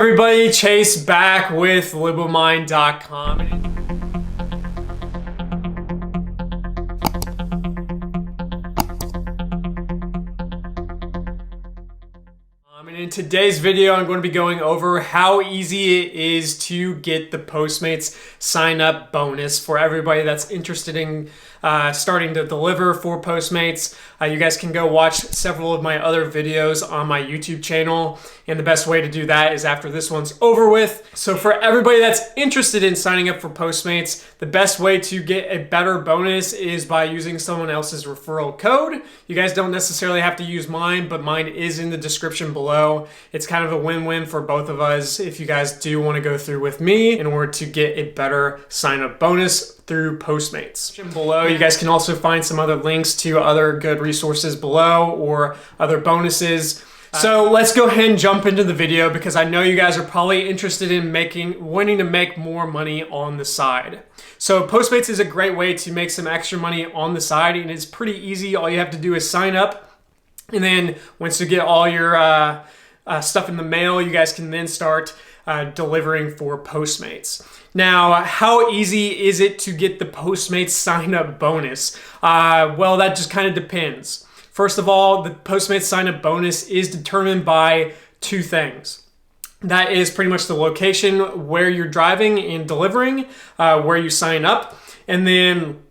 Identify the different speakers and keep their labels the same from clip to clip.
Speaker 1: everybody? Chase back with libomind.com. And in today's video, I'm going to be going over how easy it is to get the Postmates Sign Up Bonus for everybody that's interested in starting to deliver for Postmates. You guys can go watch several of my other videos on my YouTube channel, and the best way to do that is after this one's over with. So for everybody that's interested in signing up for Postmates, the best way to get a better bonus is by using someone else's referral code. You guys don't necessarily have to use mine, but mine is in the description below. It's kind of a win-win for both of us if you guys do want to go through with me in order to get a better sign-up bonus through Postmates. Below, you guys can also find some other links to other good resources below or other bonuses. So let's go ahead and jump into the video because I know you guys are probably interested in wanting to make more money on the side. So Postmates is a great way to make some extra money on the side, and it's pretty easy. All you have to do is sign up, and then once you get all your stuff in the mail, you guys can then start delivering for Postmates. Now, how easy is it to get the Postmates Sign Up Bonus? Well, that just kind of depends. First of all, the Postmates Sign Up Bonus is determined by two things. That is pretty much the location where you're driving and delivering, where you sign up, and then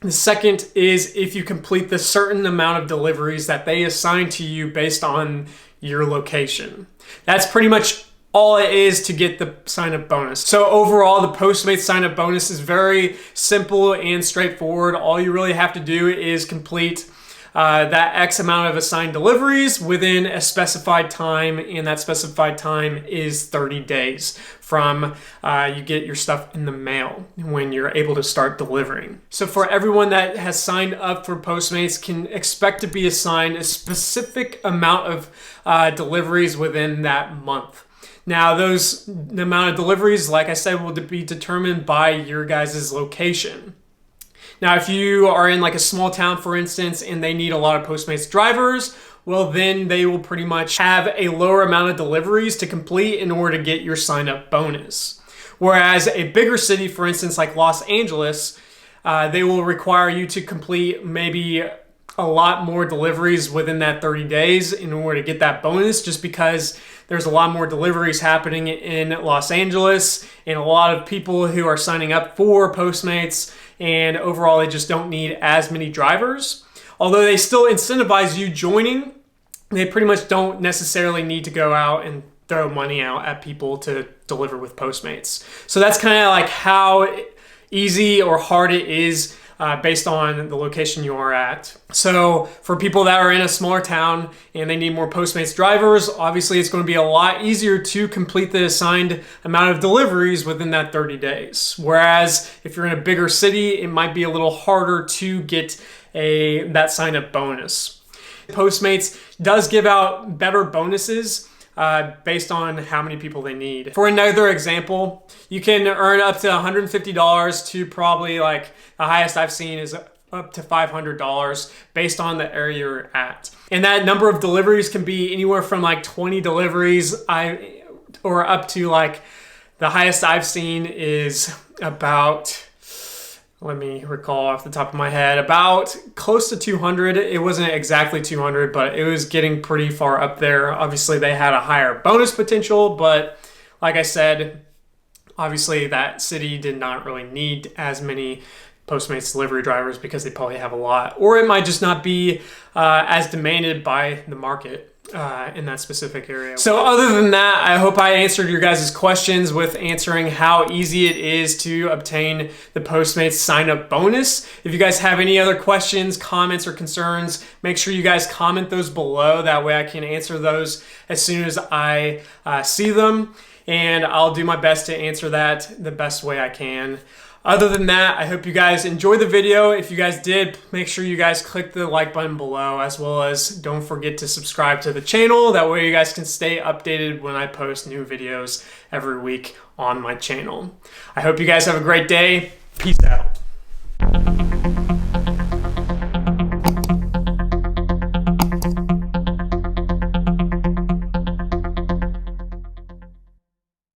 Speaker 1: the second is if you complete the certain amount of deliveries that they assign to you based on your location. That's pretty much all it is to get the sign-up bonus. So overall, the Postmates sign-up bonus is very simple and straightforward. All you really have to do is complete that X amount of assigned deliveries within a specified time, and that specified time is 30 days from you get your stuff in the mail when you're able to start delivering. So for everyone that has signed up for Postmates can expect to be assigned a specific amount of deliveries within that month. Now, the amount of deliveries, like I said, will be determined by your guys' location. Now, if you are in like a small town, for instance, and they need a lot of Postmates drivers, well, then they will pretty much have a lower amount of deliveries to complete in order to get your sign-up bonus. Whereas a bigger city, for instance, like Los Angeles, they will require you to complete maybe a lot more deliveries within that 30 days in order to get that bonus, just because there's a lot more deliveries happening in Los Angeles and a lot of people who are signing up for Postmates, and overall they just don't need as many drivers. Although they still incentivize you joining, they pretty much don't necessarily need to go out and throw money out at people to deliver with Postmates. So that's kind of like how easy or hard it is based on the location you are at. So for people that are in a smaller town and they need more Postmates drivers, obviously it's going to be a lot easier to complete the assigned amount of deliveries within that 30 days. Whereas if you're in a bigger city, it might be a little harder to get that sign-up bonus. Postmates does give out better bonuses based on how many people they need. For another example, you can earn up to $150 to probably like the highest I've seen is up to $500 based on the area you're at. And that number of deliveries can be anywhere from like 20 deliveries or up to like the highest I've seen is about, let me recall off the top of my head, about close to 200. It wasn't exactly 200, but it was getting pretty far up there. Obviously, they had a higher bonus potential, but like I said, obviously that city did not really need as many Postmates delivery drivers because they probably have a lot. Or it might just not be as demanded by the market in that specific area. So other than that, I hope I answered your guys' questions with answering how easy it is to obtain the Postmates sign up bonus. If you guys have any other questions, comments, or concerns, make sure you guys comment those below. That way I can answer those as soon as I see them, and I'll do my best to answer that the best way I can. Other than that, I hope you guys enjoyed the video. If you guys did, make sure you guys click the like button below, as well as don't forget to subscribe to the channel. That way you guys can stay updated when I post new videos every week on my channel. I hope you guys have a great day. Peace out.